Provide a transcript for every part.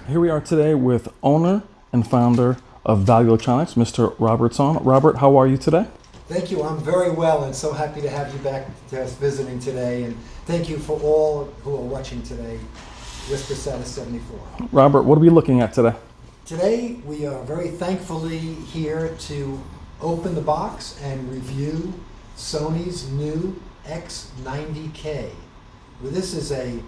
Here we are today with owner and founder of Value Electronics, Mr. Robert Zohn. Robert, how are you today? Thank you. I'm very well and so happy to have you back to us visiting today. And thank you for all who are watching today. Whisper Status 74. Robert, what are we looking at today? Today we are very thankfully here to open the box and review Sony's new X90K. Well, this is a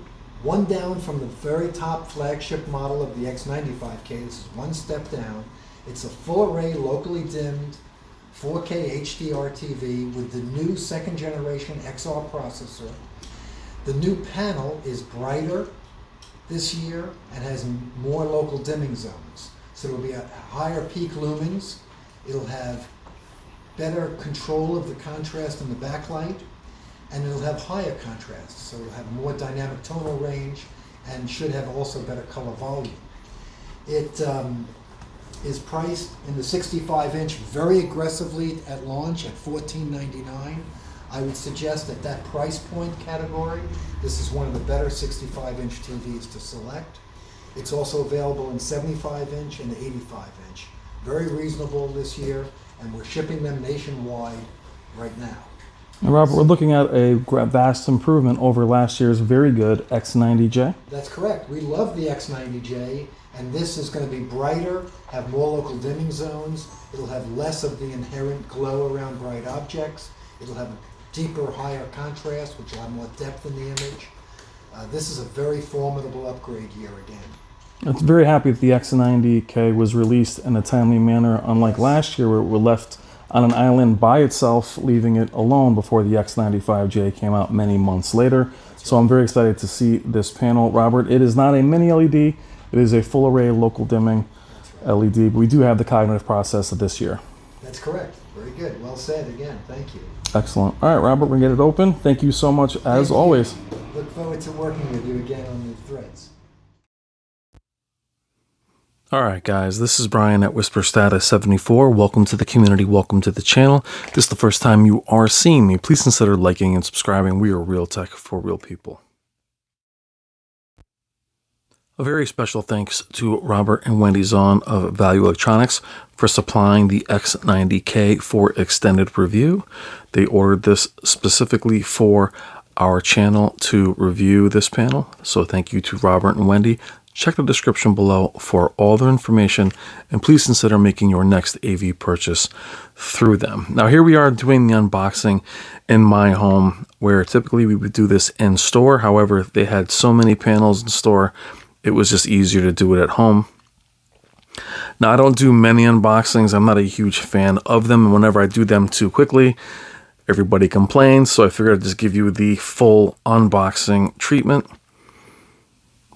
one down from the very top flagship model of the X95K. This is one step down. It's a full array, locally dimmed, 4K HDR TV with the new second generation XR processor. The new panel is brighter this year and has more local dimming zones. So it'll be a higher peak lumens. It'll have better control of the contrast in the backlight, and it'll have higher contrast, so it'll have more dynamic tonal range and should have also better color volume. It is priced in the 65-inch very aggressively at launch at $14.99. I would suggest at that price point category, this is one of the better 65-inch TVs to select. It's also available in 75-inch and 85-inch. Very reasonable this year, and we're shipping them nationwide right now. And Robert, we're looking at a vast improvement over last year's very good X90J. That's correct. We love the X90J, and this is going to be brighter, have more local dimming zones. It'll have less of the inherent glow around bright objects. It'll have a deeper, higher contrast, which will have more depth in the image. This is a very formidable upgrade year again. I'm very happy that the X90K was released in a timely manner, unlike last year where we're left on an island by itself, leaving it alone before the X95J came out many months later. So I'm very excited to see this panel. Robert, it is not a mini LED, it is a full array local dimming LED, but we do have the cognitive processor this year. That's correct. Very good. Well said again. Thank you. Excellent. All right, Robert, we're going to get it open. Thank you so much as always. Look forward to working with you again on the threads. All right, guys, this is Brian at Whisper Status 74. Welcome to the community. Welcome to the channel. If this is the first time you are seeing me, please consider liking and subscribing. We are real tech for real people. A very special thanks to Robert and Wendy Zohn of Value Electronics for supplying the X90K for extended review. They ordered this specifically for our channel to review this panel. So thank you to Robert and Wendy. Check the description below for all their information, and please consider making your next AV purchase through them. Now here we are doing the unboxing in my home, where typically we would do this in store. However, they had so many panels in store, it was just easier to do it at home. Now I don't do many unboxings. I'm not a huge fan of them, and whenever I do them too quickly, everybody complains. So I figured I'd just give you the full unboxing treatment.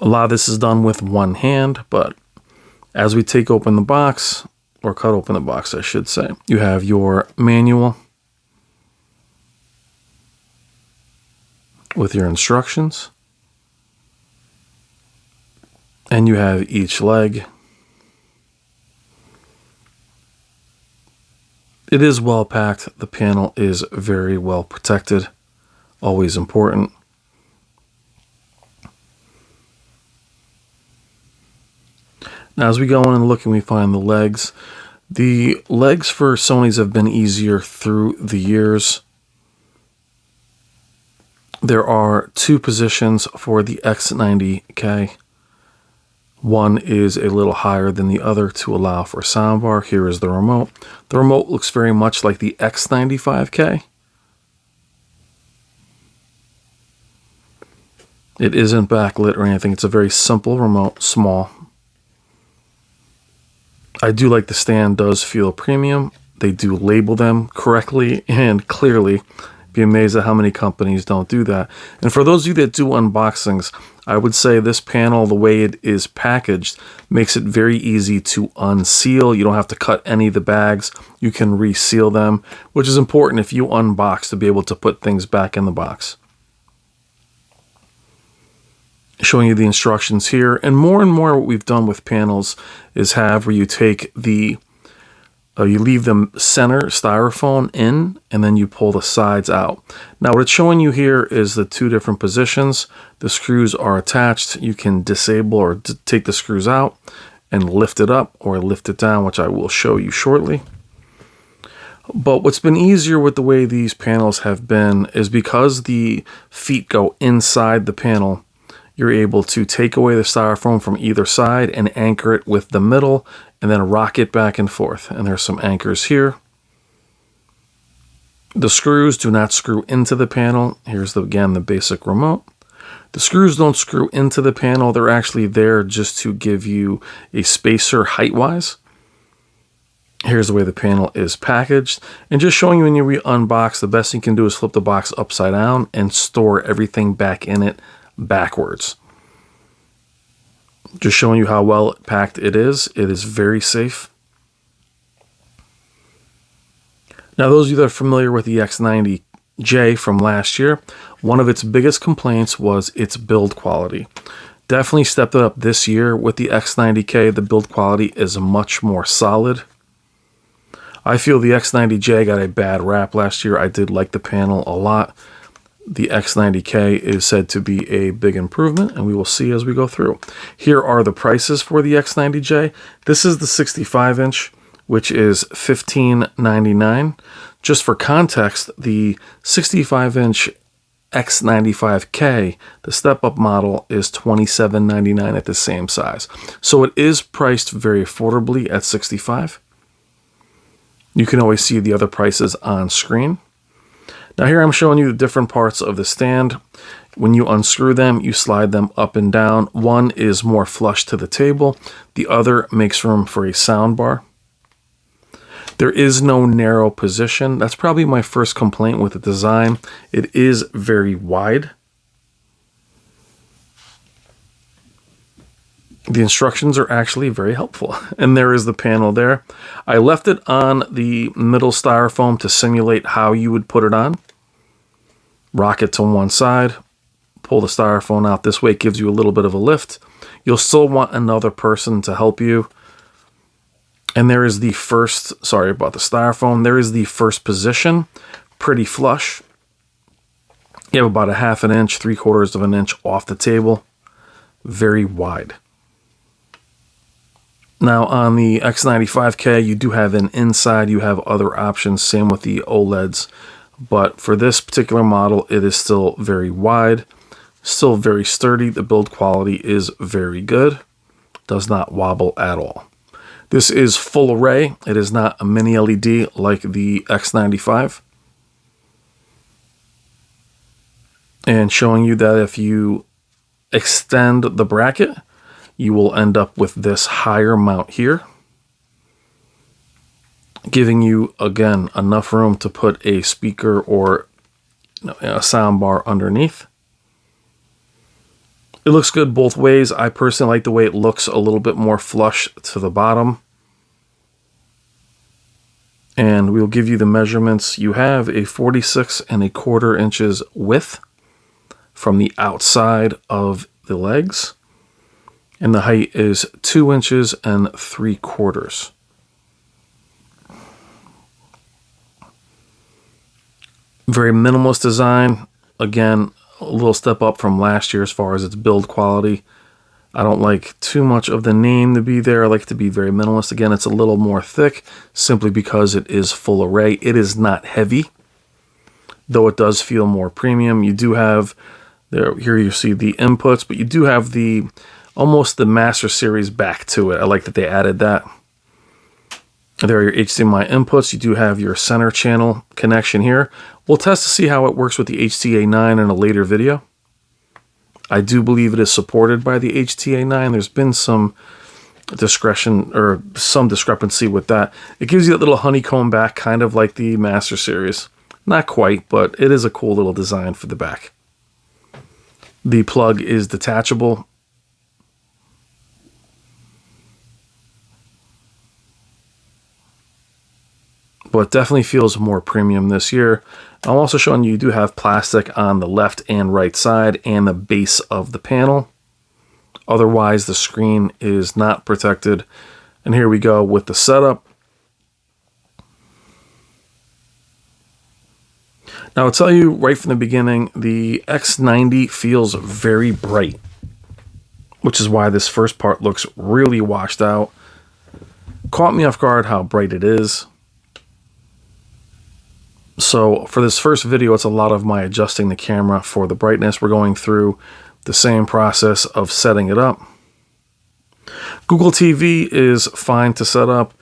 A lot of this is done with one hand, but as we take open the box, or cut open the box, I should say, you have your manual with your instructions, and you have each leg. It is well packed. The panel is very well protected, always important. Now, as we go in and look and we find the legs. The legs for Sony's have been easier through the years. There are two positions for the X90K. One is a little higher than the other to allow for soundbar. Here is the remote. The remote looks very much like the X95K. It isn't backlit or anything. It's a very simple remote, small. I do like the stand does feel premium. They do label them correctly and clearly. Be amazed at how many companies don't do that. And for those of you that do unboxings, I would say this panel, the way it is packaged, makes it very easy to unseal. You don't have to cut any of the bags. You can reseal them, which is important if you unbox to be able to put things back in the box. Showing you the instructions here, and more what we've done with panels is have where you take the You leave the center styrofoam in, and then you pull the sides out. Now what it's showing you here is the two different positions. The screws are attached. You can disable or take the screws out and lift it up or lift it down, which I will show you shortly. But what's been easier with the way these panels have been is because the feet go inside the panel, you're able to take away the styrofoam from either side and anchor it with the middle and then rock it back and forth. And there's some anchors here. The screws do not screw into the panel. Here's, again, the basic remote. The screws don't screw into the panel. They're actually there just to give you a spacer height-wise. Here's the way the panel is packaged. And just showing you when you unbox, the best thing you can do is flip the box upside down and store everything back in it backwards. Just showing you how well packed it is. It is very safe. Now, those of you that are familiar with the X90J from last year, one of its biggest complaints was its build quality. Definitely stepped it up this year with the X90K. The build quality is much more solid. I feel the X90J got a bad rap last year. I did like the panel a lot. The X90K is said to be a big improvement, and we will see as we go through. Here are the prices for the X90J. This is the 65-inch, which is $15.99. Just for context, the 65-inch X95K, the step-up model, is $27.99 at the same size. So it is priced very affordably at $65. You can always see the other prices on screen. Now here I'm showing you the different parts of the stand. When you unscrew them, you slide them up and down. One is more flush to the table. The other makes room for a sound bar. There is no narrow position. That's probably my first complaint with the design. It is very wide. The instructions are actually very helpful. And there is the panel there. I left it on the middle styrofoam to simulate how you would put it on. Rock it to one side, pull the styrofoam out. This way it gives you a little bit of a lift. You'll still want another person to help you. And there is the first, sorry about the styrofoam, there is the first position, pretty flush. You have about a half an inch, 3/4 of an inch off the table. Very wide. Now on the X95K, you do have an inside, you have other options, same with the OLEDs. But for this particular model, it is still very wide, still very sturdy. The build quality is very good, does not wobble at all. This is full array. It is not a mini LED like the X95. And showing you that if you extend the bracket, you will end up with this higher mount here, giving you, again, enough room to put a speaker or a sound bar underneath. It looks good both ways. I personally like the way it looks a little bit more flush to the bottom. And we'll give you the measurements. You have a 46¼ inches width from the outside of the legs. And the height is 2.75 inches. Very minimalist design. Again, a little step up from last year as far as its build quality. I don't like too much of the name to be there. I like it to be very minimalist. Again, it's a little more thick simply because it is full array. It is not heavy, though it does feel more premium. You do have, here you see the inputs, but you do have the almost the Master Series back to it. I like that they added that. There are your HDMI inputs. You do have your center channel connection here. We'll test to see how it works with the HTA9 in a later video. I do believe it is supported by the HTA9. There's been some discretion or some discrepancy with that. It gives you that little honeycomb back, kind of like the Master Series. Not quite, but it is a cool little design for the back. The plug is detachable. But definitely feels more premium this year. I'm also showing you do have plastic on the left and right side and the base of the panel. Otherwise, the screen is not protected. And here we go with the setup. Now, I'll tell you right from the beginning, the X90 feels very bright, which is why this first part looks really washed out. Caught me off guard how bright it is. So for this first video, it's a lot of my adjusting the camera for the brightness. We're going through the same process of setting it up. Google TV is fine to set up.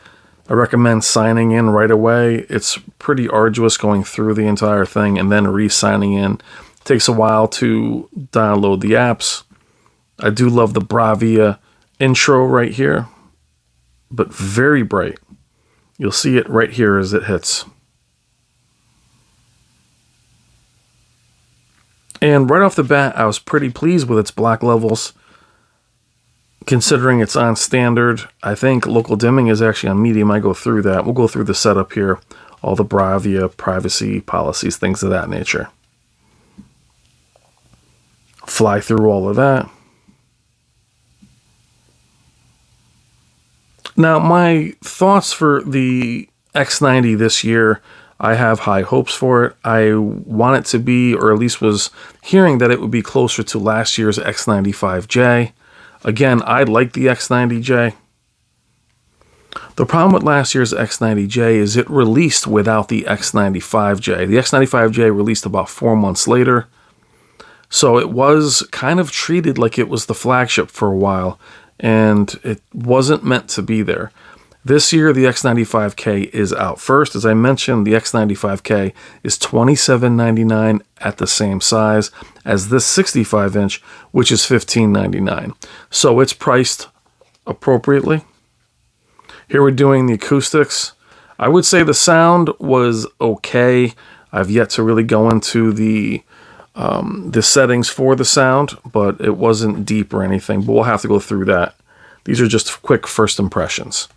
I recommend signing in right away. It's pretty arduous going through the entire thing and then re-signing in. It takes a while to download the apps. I do love the Bravia intro right here, but very bright. You'll see it right here as it hits. And right off the bat, I was pretty pleased with its black levels. Considering it's on standard, I think local dimming is actually on medium. I go through that. We'll go through the setup here, all the Bravia privacy policies, things of that nature. Fly through all of that. Now, my thoughts for the X90 this year, I have high hopes for it. I want it to be, or at least was hearing that it would be closer to last year's X95J. Again, I like the X90J. The problem with last year's X90J is it released without the X95J. The X95J released about 4 months later. So it was kind of treated like it was the flagship for a while, and it wasn't meant to be there. This year, the X95K is out first. As I mentioned, the X95K is $27.99 at the same size as this 65-inch, which is $15.99. So it's priced appropriately. Here we're doing the acoustics. I would say the sound was okay. I've yet to really go into the settings for the sound, but it wasn't deep or anything. But we'll have to go through that. These are just quick first impressions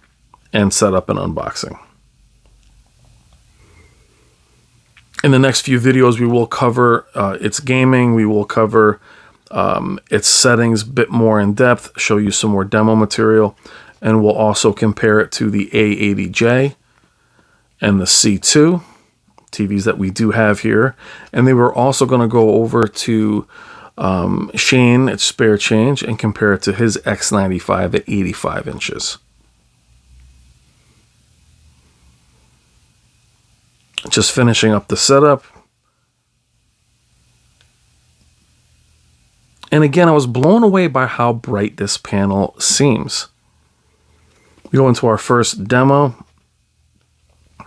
and setup and unboxing. In the next few videos, we will cover its gaming. We will cover its settings a bit more in depth, show you some more demo material, and we'll also compare it to the A80J and the C2 TVs that we do have here. And then we're also going to go over to Shane at Spare Change and compare it to his X95 at 85 inches. Just finishing up the setup. And again, I was blown away by how bright this panel seems. We go into our first demo.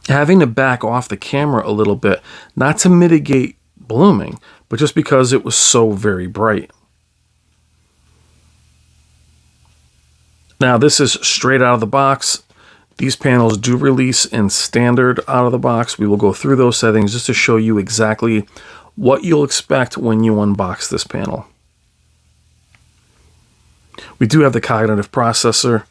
Having to back off the camera a little bit, not to mitigate blooming, but just because it was so very bright. Now, this is straight out of the box. These panels do release in standard out of the box. We will go through those settings just to show you exactly what you'll expect when you unbox this panel. We do have the cognitive processor,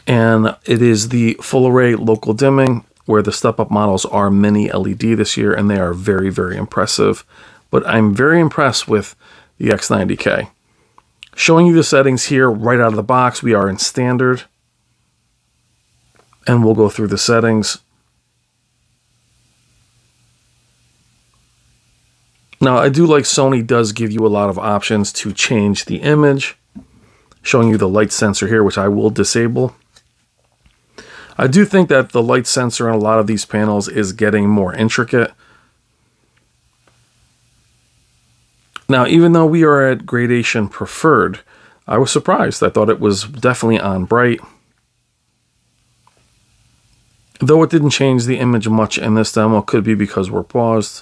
and it is the full array local dimming, where the step-up models are mini LED this year, and they are very, very impressive. But I'm very impressed with the X90K. Showing you the settings here right out of the box. We are in standard, and we'll go through the settings. Now, I do like Sony does give you a lot of options to change the image. Showing you the light sensor here, which I will disable. I do think that the light sensor on a lot of these panels is getting more intricate. Now, even though we are at gradation preferred, I was surprised. I thought it was definitely on bright. Though it didn't change the image much in this demo, could be because we're paused.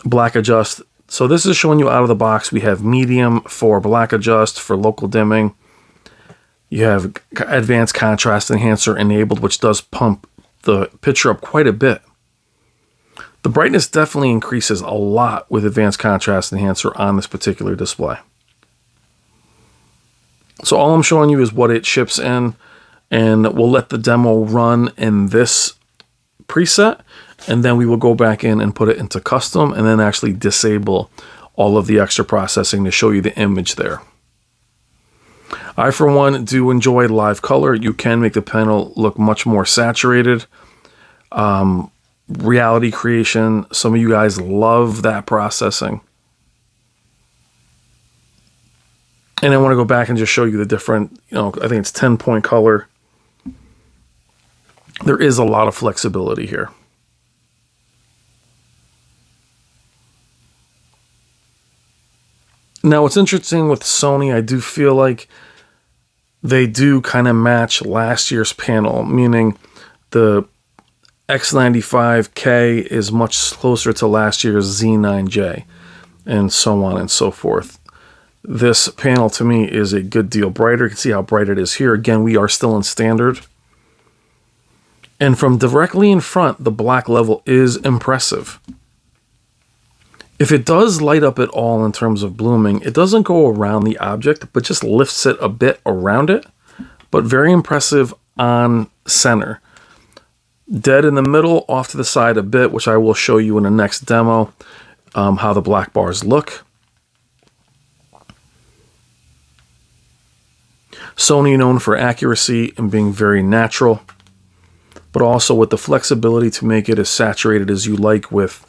Black adjust. So this is showing you out of the box. We have medium for black adjust for local dimming. You have advanced contrast enhancer enabled, which does pump the picture up quite a bit. The brightness definitely increases a lot with advanced contrast enhancer on this particular display. So all I'm showing you is what it ships in, and we'll let the demo run in this preset, and then we will go back in and put it into custom and then actually disable all of the extra processing to show you the image there. I, for one, do enjoy live color. You can make the panel look much more saturated. reality creation. Some of you guys love that processing. And I want to go back and just show you the different, I think it's 10-point color. There is a lot of flexibility here. Now, what's interesting with Sony, I do feel like they do kind of match last year's panel, meaning the X95K is much closer to last year's Z9J, and so on and so forth. This panel, to me, is a good deal brighter. You can see how bright it is here. Again, we are still in standard. And from directly in front, the black level is impressive. If it does light up at all in terms of blooming, it doesn't go around the object, but just lifts it a bit around it. But very impressive on center. Dead in the middle, off to the side a bit, which I will show you in the next demo, how the black bars look. Sony known for accuracy and being very natural, but also with the flexibility to make it as saturated as you like with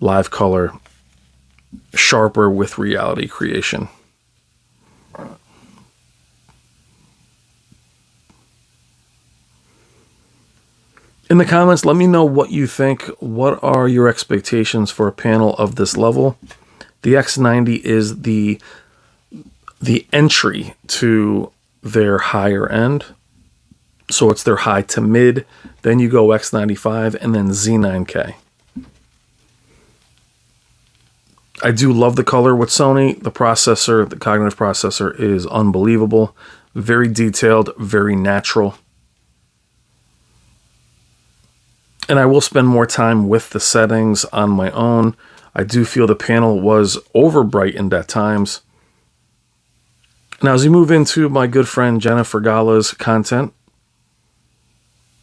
live color, sharper with reality creation. In the comments, let me know what you think. What are your expectations for a panel of this level? The X90 is the entry to their higher end. So it's their high to mid. Then you go X95 and then Z9K. I do love the color with Sony. The processor, the cognitive processor, is unbelievable. Very detailed, very natural. And I will spend more time with the settings on my own. I do feel the panel was over brightened at times. Now, as we move into my good friend Jennifer Gala's content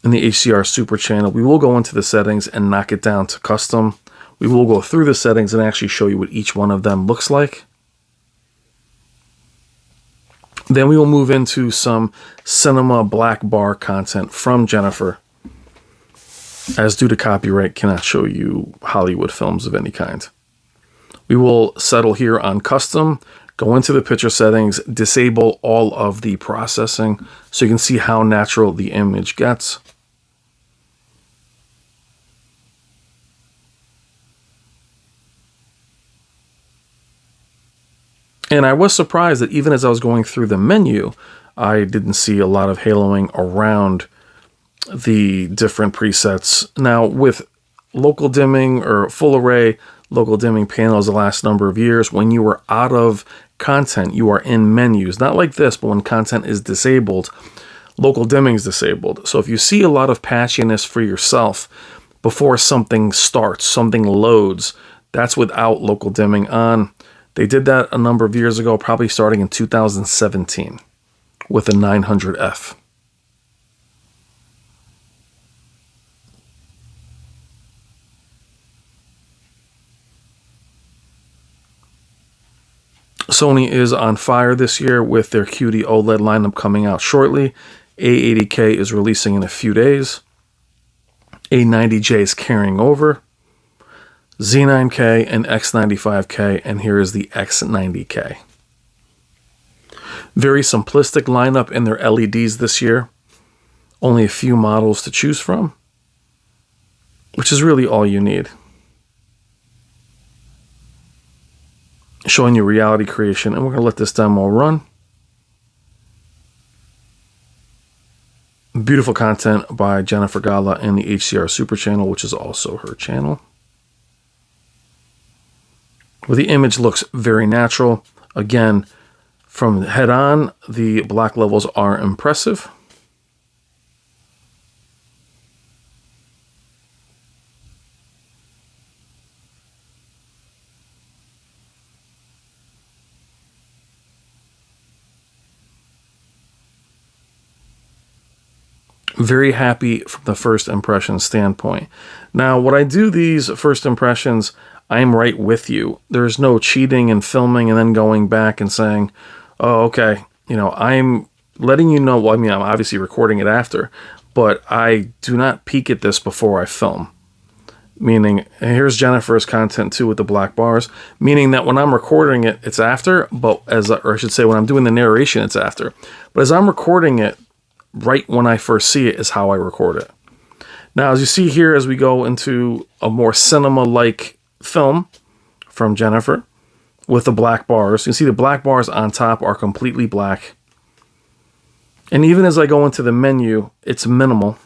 in the HDR Super channel, we will go into the settings and knock it down to custom. We will go through the settings and actually show you what each one of them looks like. Then we will move into some cinema black bar content from Jennifer, as due to copyright, cannot show you Hollywood films of any kind. We will settle here on custom, go into the picture settings, disable all of the processing so you can see how natural the image gets. And I was surprised that even as I was going through the menu, I didn't see a lot of haloing around the different presets. Now, with local dimming or full array local dimming panels the last number of years, when you are out of content, you are in menus. Not like this, but when content is disabled, local dimming is disabled. So if you see a lot of patchiness for yourself before something starts, something loads, that's without local dimming on. They did that a number of years ago, probably starting in 2017 with a 900F. Sony is on fire this year with their QD-OLED lineup coming out shortly. A80K is releasing in a few days. A90J is carrying over. Z9K and X95K, and here is the X90K. Very simplistic lineup in their LEDs this year. Only a few models to choose from, which is really all you need. Showing you reality creation, and we're going to let this demo run. Beautiful content by Jennifer Gala in the HDR Super channel, which is also her channel. Well, the image looks very natural. Again, from head on, the black levels are impressive. Very happy from the first impression standpoint. Now, when I do these first impressions, I'm right with you. There's no cheating and filming and then going back and saying, oh, okay, I'm letting you know. Well, I mean, I'm obviously recording it after, but I do not peek at this before I film. Meaning, and here's Jennifer's content too with the black bars, meaning that when I'm recording it, it's after, but or I should say when I'm doing the narration, it's after. But as I'm recording it, right when I first see it is how I record it. Now, as you see here, as we go into a more cinema-like film from Jennifer with the black bars, you can see the black bars on top are completely black. And even as I go into the menu, it's minimal.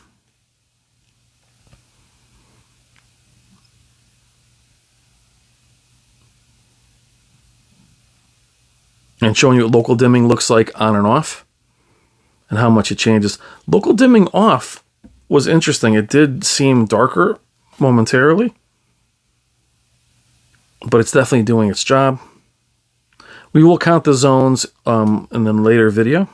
And showing you what local dimming looks like on and off and how much it changes. Local dimming off was interesting. It did seem darker momentarily, but it's definitely doing its job. We will count the zones in the later video.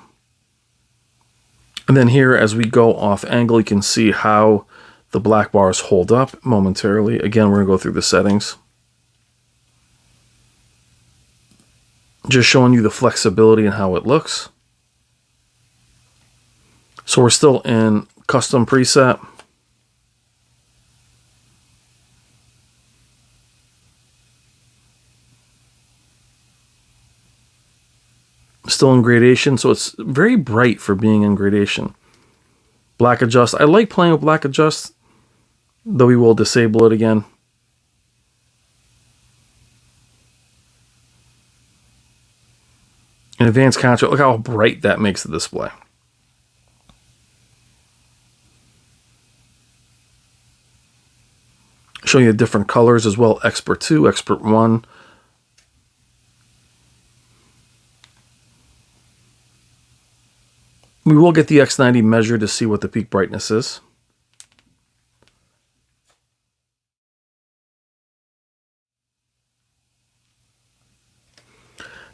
And then here, as we go off angle, you can see how the black bars hold up momentarily. Again, we're going to go through the settings. Just showing you the flexibility and how it looks. So we're still in custom preset. Still in gradation, so it's very bright for being in gradation. Black adjust. I like playing with black adjust, though we will disable it again. In advanced contrast, look how bright that makes the display. Showing you the different colors as well. Expert 2, Expert 1. We will get the X90 measured to see what the peak brightness is.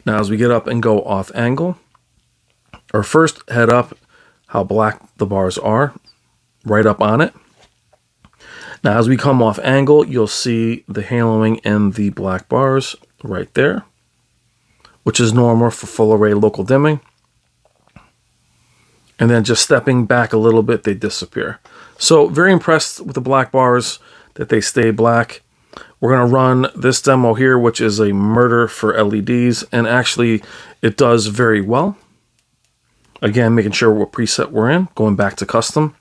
Now, as we get up and go off angle, or first head up, how black the bars are, right up on it. Now, as we come off angle, you'll see the haloing in the black bars right there, which is normal for full array local dimming. And then just stepping back a little bit, they disappear. So very impressed with the black bars, that they stay black. We're going to run this demo here, which is a murder for LEDs, and actually it does very well. Again, making sure what preset we're in, going back to custom.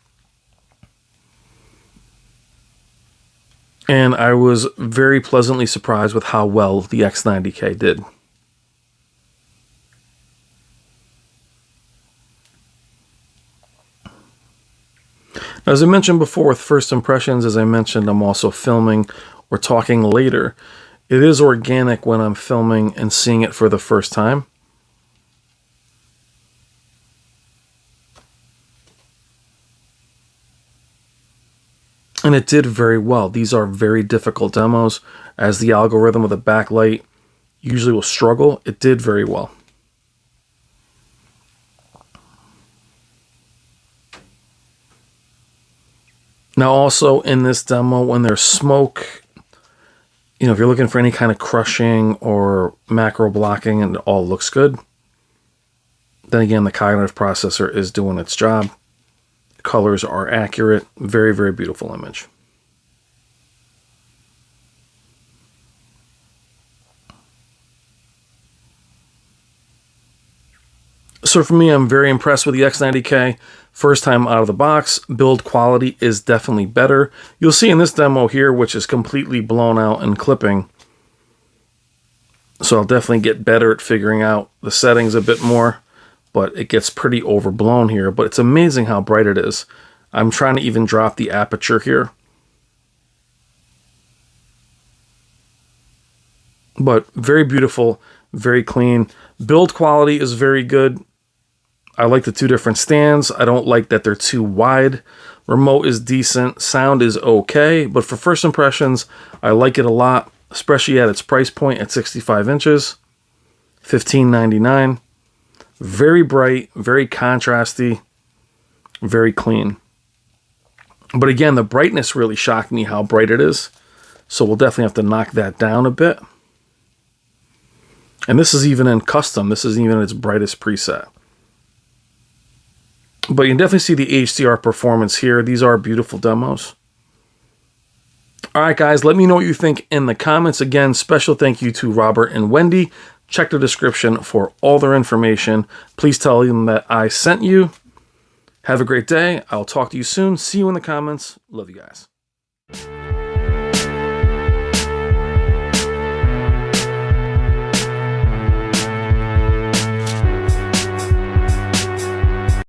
And I was very pleasantly surprised with how well the X90K did. As I mentioned before with first impressions, as I mentioned, I'm also filming or talking later. It is organic when I'm filming and seeing it for the first time. And it did very well. These are very difficult demos, as the algorithm of the backlight usually will struggle. It did very well. Now also in this demo, when there's smoke, if you're looking for any kind of crushing or macro blocking and it all looks good, then again, the cognitive processor is doing its job. Colors are accurate. Very, very beautiful image. So for me, I'm very impressed with the X90K. First time out of the box. Build quality is definitely better. You'll see in this demo here, which is completely blown out and clipping. So I'll definitely get better at figuring out the settings a bit more, but it gets pretty overblown here. But it's amazing how bright it is. I'm trying to even drop the aperture here. But very beautiful, very clean. Build quality is very good. I like the two different stands. I don't like that they're too wide. Remote is decent. Sound is okay. But for first impressions, I like it a lot, especially at its price point at 65 inches. $15.99. Very bright, very contrasty, very clean. But again, the brightness really shocked me how bright it is. So we'll definitely have to knock that down a bit. And this is even in custom. This isn't even its brightest preset. But you can definitely see the HDR performance here. These are beautiful demos. All right, guys, let me know what you think in the comments. Again, special thank you to Robert and Wendy. Check the description for all their information. Please tell them that I sent you. Have a great day. I'll talk to you soon. See you in the comments. Love you guys.